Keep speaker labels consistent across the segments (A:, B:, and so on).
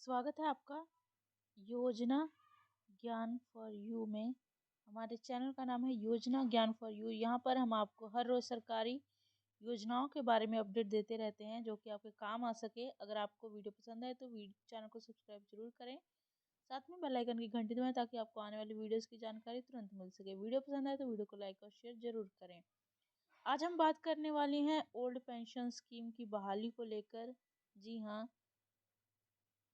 A: स्वागत है आपका योजना ज्ञान फॉर यू में। हमारे चैनल का नाम है योजना ज्ञान फॉर यू। यहाँ पर हम आपको हर रोज़ सरकारी योजनाओं के बारे में अपडेट देते रहते हैं जो कि आपके काम आ सके। अगर आपको वीडियो पसंद आए तो चैनल को सब्सक्राइब जरूर करें, साथ में बेल आइकन की घंटी दबाएं ताकि आपको आने वाली वीडियोस की जानकारी तुरंत मिल सके। वीडियो पसंद आए तो वीडियो को लाइक और शेयर जरूर करें। आज हम बात करने वाली हैं ओल्ड पेंशन स्कीम की बहाली को लेकर। जी हाँ,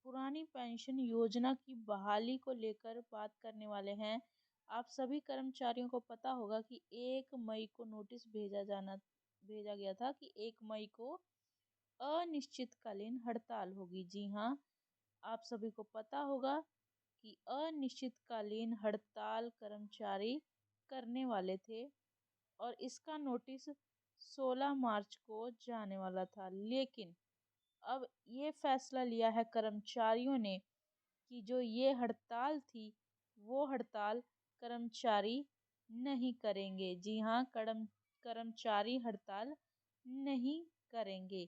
A: पुरानी पेंशन योजना की बहाली को लेकर बात करने वाले हैं। आप सभी कर्मचारियों को पता होगा कि 1 मई को नोटिस भेजा गया था कि 1 मई को अनिश्चितकालीन हड़ताल होगी। जी हाँ, आप सभी को पता होगा कि अनिश्चितकालीन हड़ताल कर्मचारी करने वाले थे और इसका नोटिस 16 मार्च को जाने वाला था। लेकिन अब ये फैसला लिया है कर्मचारियों ने कि जो ये हड़ताल थी वो हड़ताल कर्मचारी नहीं करेंगे। जी हाँ, कर्मचारी हड़ताल नहीं करेंगे।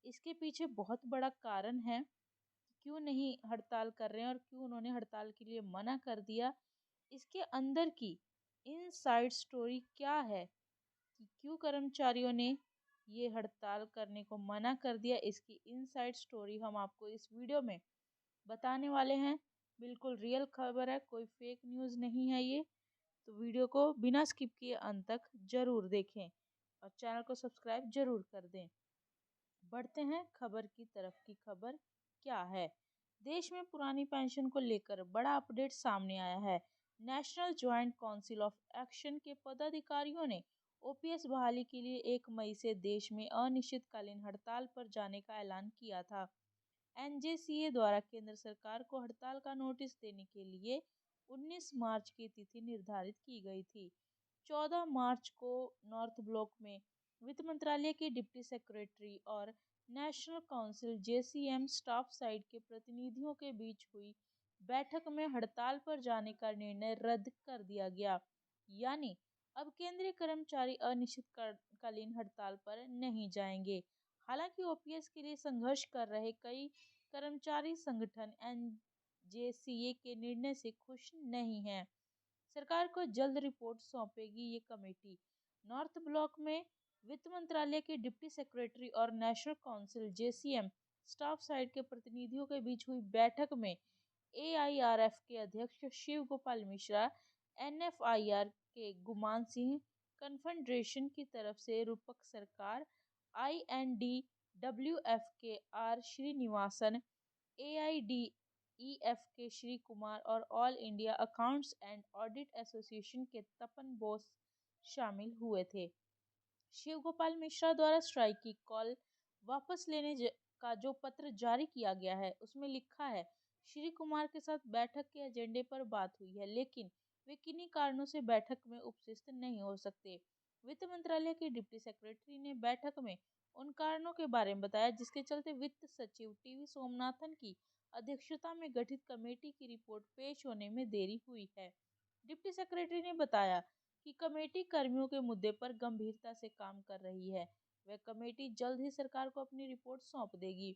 A: इसके पीछे बहुत बड़ा कारण है कि क्यों नहीं हड़ताल कर रहे हैं और क्यों उन्होंने हड़ताल के लिए मना कर दिया। इसके अंदर की इनसाइड स्टोरी क्या है कि क्यों कर्मचारियों ने ये हड़ताल करने को मना कर दिया, इसकी इनसाइड स्टोरी हम आपको इस वीडियो में बताने वाले हैं। बिल्कुल रियल खबर है, कोई फेक न्यूज़ नहीं है ये। तो वीडियो को बिना स्किप किए अंत तक जरूर देखें और चैनल को सब्सक्राइब जरूर कर दें। बढ़ते हैं खबर की तरफ। की खबर क्या है? देश में पुरानी पेंशन को लेकर बड़ा अपडेट सामने आया है। National joint council of action के पदाधिकारियों ने ओपीएस बहाली के लिए 1 मई से देश में अनिश्चितकालीन हड़ताल पर जाने का ऐलान किया था। एनजेसीए द्वारा केंद्र सरकार को हड़ताल का नोटिस देने के लिए 19 मार्च की तिथि निर्धारित की गई थी। 14 मार्च को नॉर्थ ब्लॉक में वित्त मंत्रालय के डिप्टी सेक्रेटरी और national council JCM staff side के प्रतिनिधियों के बीच हुई बैठक में हड़ताल पर जाने का निर्णय रद्द कर दिया गया। यानी अब केंद्रीय कर्मचारी अनिश्चितकालीन हड़ताल पर नहीं जाएंगे। हालांकि ओपीएस के लिए संघर्ष कर रहे कई कर्मचारी संगठन एनजेसीए के निर्णय से खुश नहीं हैं। सरकार को जल्द रिपोर्ट सौंपेगी ये कमेटी। नॉर्थ ब्लॉक में वित्त मंत्रालय के डिप्टी सेक्रेटरी और national council JCM staff side के प्रतिनिधियों के बीच हुई बैठक में एआईआरएफ के अध्यक्ष शिव गोपाल मिश्रा, एनएफआईआर के गुमान सिंह, कन्फेडरेशन की तरफ से रूपक सरकार, आईएनडीडब्ल्यूएफ के आर श्रीनिवासन, एआईडीईएफ के श्री कुमार और all India accounts and audit association के तपन बोस शामिल हुए थे। शिव गोपाल मिश्रा द्वारा स्ट्राइक की कॉल वापस लेने का जो पत्र जारी किया गया है उसमें लिखा है, श्री कुमार के साथ बैठक के एजेंडे पर बात हुई है लेकिन वे किन्हीं कारणों से बैठक में उपस्थित नहीं हो सकते। वित्त मंत्रालय के डिप्टी सेक्रेटरी ने बैठक में उन कारणों के बारे में बताया जिसके चलते वित्त सचिव टीवी सोमनाथन की अध्यक्षता में गठित कमेटी की रिपोर्ट पेश होने में देरी हुई है। डिप्टी सेक्रेटरी ने बताया कि कमेटी कर्मियों के मुद्दे पर गंभीरता से काम कर रही है। वह कमेटी जल्द ही सरकार को अपनी रिपोर्ट सौंप देगी।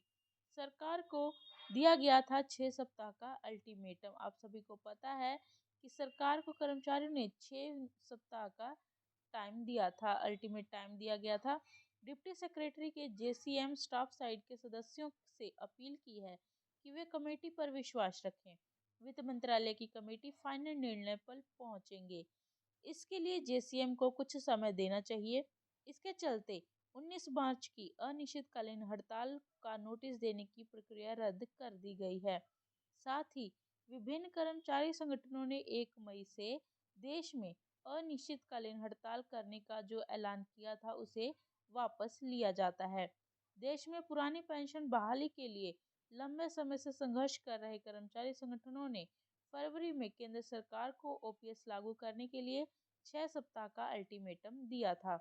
A: सरकार को दिया गया था 6 सप्ताह का अल्टीमेटम। आप सभी को पता है कि सरकार को कर्मचारियों ने 6 सप्ताह का टाइम दिया था, अल्टीमेट टाइम दिया गया था। डिप्टी सेक्रेटरी के जेसीएम स्टाफ साइड के सदस्यों से अपील की है कि वे कमेटी पर विश्वास रखें। वित्त मंत्रालय की कमेटी फाइनल निर्णय पर पहुंचेंगे। इसके लिए जेसीएम को कुछ समय देना चाहिए। इसके चलते 19 मार्च की अनिश्चितकालीन हड़ताल का नोटिस देने की प्रक्रिया रद्द कर दी गई है। साथ ही विभिन्न कर्मचारी संगठनों ने 1 मई से देश में अनिश्चितकालीन हड़ताल करने का जो ऐलान किया था उसे वापस लिया जाता है। देश में पुरानी पेंशन बहाली के लिए लंबे समय से संघर्ष कर रहे कर्मचारी संगठनों ने फरवरी में केंद्र सरकार को ओपीएस लागू करने के लिए 6 सप्ताह का अल्टीमेटम दिया था।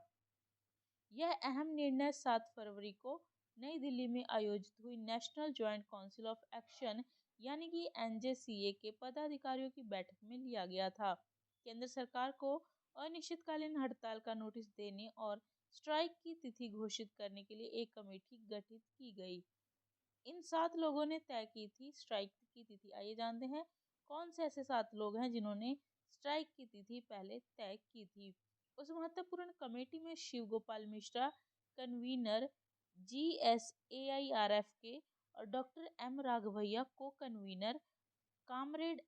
A: यह अहम निर्णय 7 फरवरी को नई दिल्ली में आयोजित हुई national joint council of action यानी कि एनजेसीए के पदाधिकारियों की बैठक में लिया गया था। केंद्र सरकार को अनिश्चितकालीन हड़ताल का नोटिस देने और स्ट्राइक की तिथि घोषित करने के लिए एक कमेटी गठित की गई। इन 7 लोगों ने तय की थी स्ट्राइक की तिथि। आइए जानते हैं कौन से ऐसे 7 लोग हैं जिन्होंने स्ट्राइक की तिथि पहले तय की थी। उस महत्वपूर्ण कमेटी में शिव गोपाल मिश्रा कन्वीनर GSAIRF के और डॉक्टर M राघवैया को कन्वीनर, कामरेड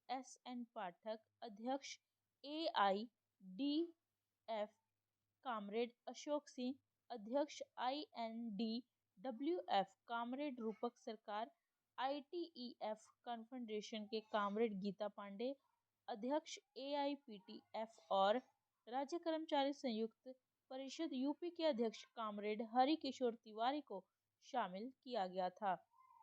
A: SN पाठक अध्यक्ष AIDF, कामरेड अशोक सिंह अध्यक्ष INDWF, कामरेड रूपक सरकार ITEF कॉन्फेडरेशन के कामरेड गीता पांडे अध्यक्ष AIPTF और राज्य कर्मचारी संयुक्त परिषद यूपी के अध्यक्ष कामरेड हरि किशोर तिवारी को शामिल किया गया था।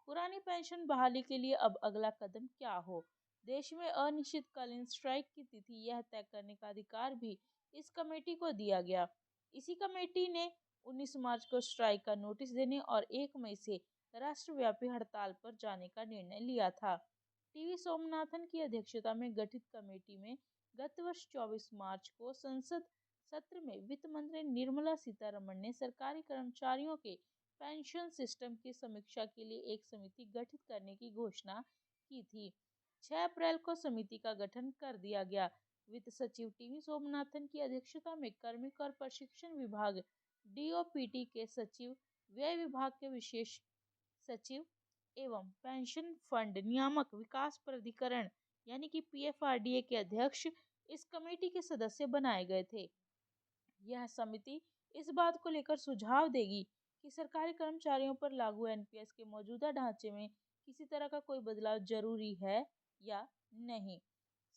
A: पुरानी पेंशन बहाली के लिए अब अगला कदम क्या हो? देश में अनिश्चितकालीन स्ट्राइक की तिथि यह तय करने का अधिकार भी इस कमेटी को दिया गया। इसी कमेटी ने 19 मार्च को स्ट्राइक का नोटिस देने और 1 मई से राष्ट्रव्यापी हड़ताल पर जाने का निर्णय लिया था। टीवी सोमनाथन की अध्यक्षता में गठित कमेटी में गत वर्ष 24 मार्च को संसद सत्र में वित्त मंत्री निर्मला सीतारमण ने सरकारी कर्मचारियों के पेंशन सिस्टम की समीक्षा के लिए एक समिति गठित करने की घोषणा की थी। 6 अप्रैल को समिति का गठन कर दिया गया। वित्त सचिव टीवी सोमनाथन की अध्यक्षता में कार्मिक और प्रशिक्षण विभाग DOPT के सचिव, व्यय विभाग के विशेष सचिव एवं पेंशन फंड नियामक विकास प्राधिकरण यानी कि PFRDA के अध्यक्ष इस कमेटी के सदस्य बनाए गए थे। यह समिति इस बात को लेकर सुझाव देगी कि सरकारी कर्मचारियों पर लागू NPS के मौजूदा ढांचे में किसी तरह का कोई बदलाव जरूरी है या नहीं।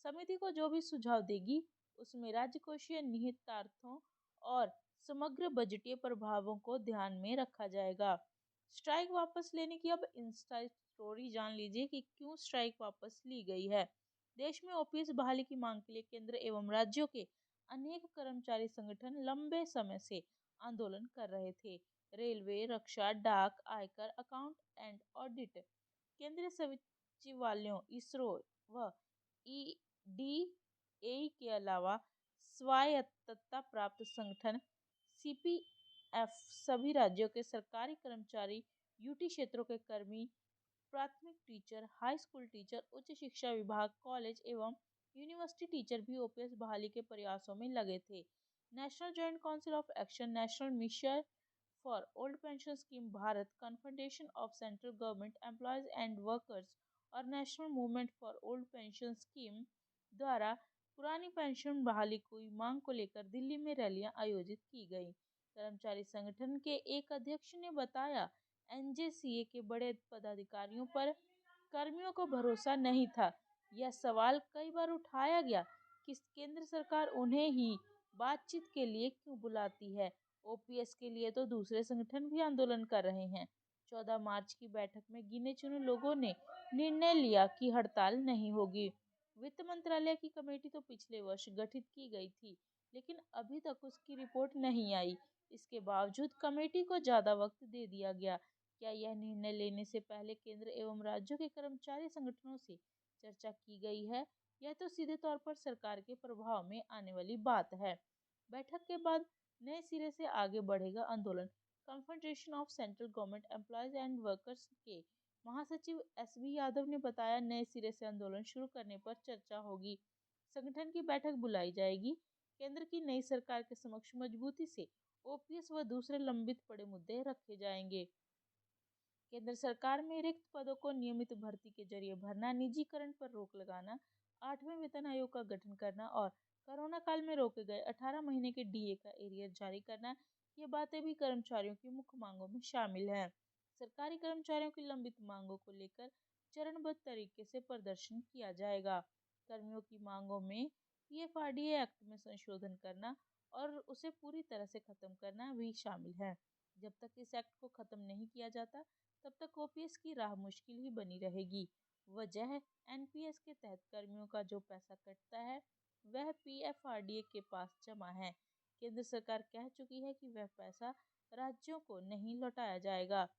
A: समिति को जो भी सुझाव देगी उसमें राज्यकोषीय निहितार्थों और समग्र बजटीय प्रभावों को ध्यान में रखा जाएगा। स्ट्राइक वापस लेने की अब इंस्टा स्टोरी जान लीजिए कि क्यों स्ट्राइक वापस ली गई है। देश में OPS बहाली की मांग के लिए केंद्र एवं राज्यों के अनेक कर्मचारी संगठन लंबे समय से आंदोलन कर रहे थे। रेलवे, रक्षा, डाक, आयकर, अकाउंट एंड ऑडिट, केंद्रीय सचिवालयों, इसरो व EDA के अलावा स्वायत्तता प्राप्त संगठन CPF, सभी राज्यों के सरकारी कर्मचारी, UT क्षेत्रों के कर्मी, प्राथमिक टीचर, हाई स्कूल टीचर, उच्च शिक्षा विभाग, कॉलेज एवं यूनिवर्सिटी टीचर भी OPS बहाली के प्रयासों में लगे थे। National joint council of action, national mission for old pension scheme Bharat, confederation of central government employees and workers और national movement for old pension scheme द्वारा पुरानी पेंशन बहाली की मांग को लेकर दिल्ली में रैलियां आयोजित की गई। कर्मचारी संगठन के एक अध्यक्ष ने बताया, NJCA के बड़े पदाधिकारियों पर कर्मियों को भरोसा नहीं था। यह सवाल कई बार उठाया गया कि केंद्र सरकार उन्हें ही बातचीत के लिए क्यों बुलाती है। OPS के लिए तो दूसरे संगठन भी आंदोलन कर रहे हैं। 14 मार्च की बैठक में गिने चुने लोगों ने निर्णय लिया कि हड़ताल नहीं होगी। वित्त मंत्रालय की कमेटी तो पिछले वर्ष गठित की गई थी, लेकिन अभी तक उसकी रिपोर्ट नहीं आई। इसके बावजूद कमेटी को ज्यादा वक्त दे दिया गया। क्या यह निर्णय लेने से पहले केंद्र एवं राज्यों के कर्मचारी संगठनों से चर्चा की गई है? यह तो सीधे तौर पर सरकार के प्रभाव में आने वाली बात है। बैठक के बाद नए सिरे से आगे बढ़ेगा आंदोलन। Confederation of central government employees and workers के महासचिव SV यादव ने बताया, नए सिरे से आंदोलन शुरू करने पर चर्चा होगी। संगठन की बैठक बुलाई जाएगी। केंद्र की नई सरकार के समक्ष मजबूती से OPS व दूसरे लंबित पड़े मुद्दे रखे जाएंगे। केंद्र सरकार में रिक्त पदों को नियमित भर्ती के जरिए भरना, निजीकरण पर रोक लगाना, 8वें वेतन आयोग का गठन करना और कोरोना काल में रोके गए 18 महीने के DA का एरियर जारी करना, ये बातें भी कर्मचारियों की मुख्य मांगों में शामिल हैं। सरकारी कर्मचारियों की लंबित मांगों को लेकर चरणबद्ध तरीके से प्रदर्शन किया जाएगा। कर्मियों की मांगों में PFRDA एक्ट में संशोधन करना और उसे पूरी तरह से खत्म करना भी शामिल है। जब तक इस एक्ट को खत्म नहीं किया जाता, तब तक OPS की राह मुश्किल ही बनी रहेगी। वजह, NPS के तहत कर्मियों का जो पैसा कटता है वह PFRDA के पास जमा है। केंद्र सरकार कह चुकी है कि वह पैसा राज्यों को नहीं लौटाया जाएगा।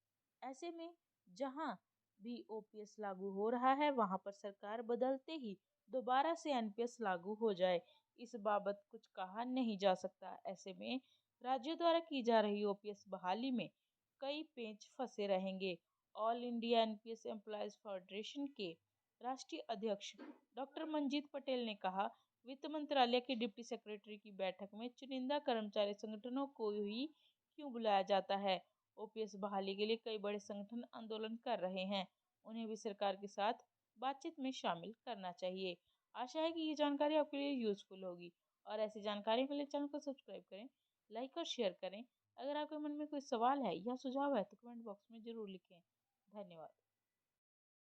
A: ऐसे में जहां भी OPS लागू हो रहा है वहां पर सरकार बदलते ही दोबारा से NPS लागू हो जाए, इस बाबत कुछ कहा नहीं जा सकता। ऐसे में राज्यों द्वारा की जा रही OPS बहाली में कई पेंच फंसे रहेंगे all India NPS employees federation के राष्ट्रीय अध्यक्ष डॉक्टर मंजीत पटेल ने कहा, वित्त मंत्रालय के डिप्टी सेक्रेटरी की बैठक में चुनिंदा कर्मचारी संगठनों को ही क्यों बुलाया जाता है? ओपीएस बहाली के लिए कई बड़े संगठन आंदोलन कर रहे हैं, उन्हें भी सरकार के साथ बातचीत में शामिल करना चाहिए। आशा है कि ये जानकारी आपके लिए यूजफुल होगी और ऐसी जानकारी के लिए चैनल को सब्सक्राइब करें, लाइक और शेयर करें। अगर आपके मन में कोई सवाल है या सुझाव है तो कमेंट बॉक्स में ज़रूर लिखें। धन्यवाद।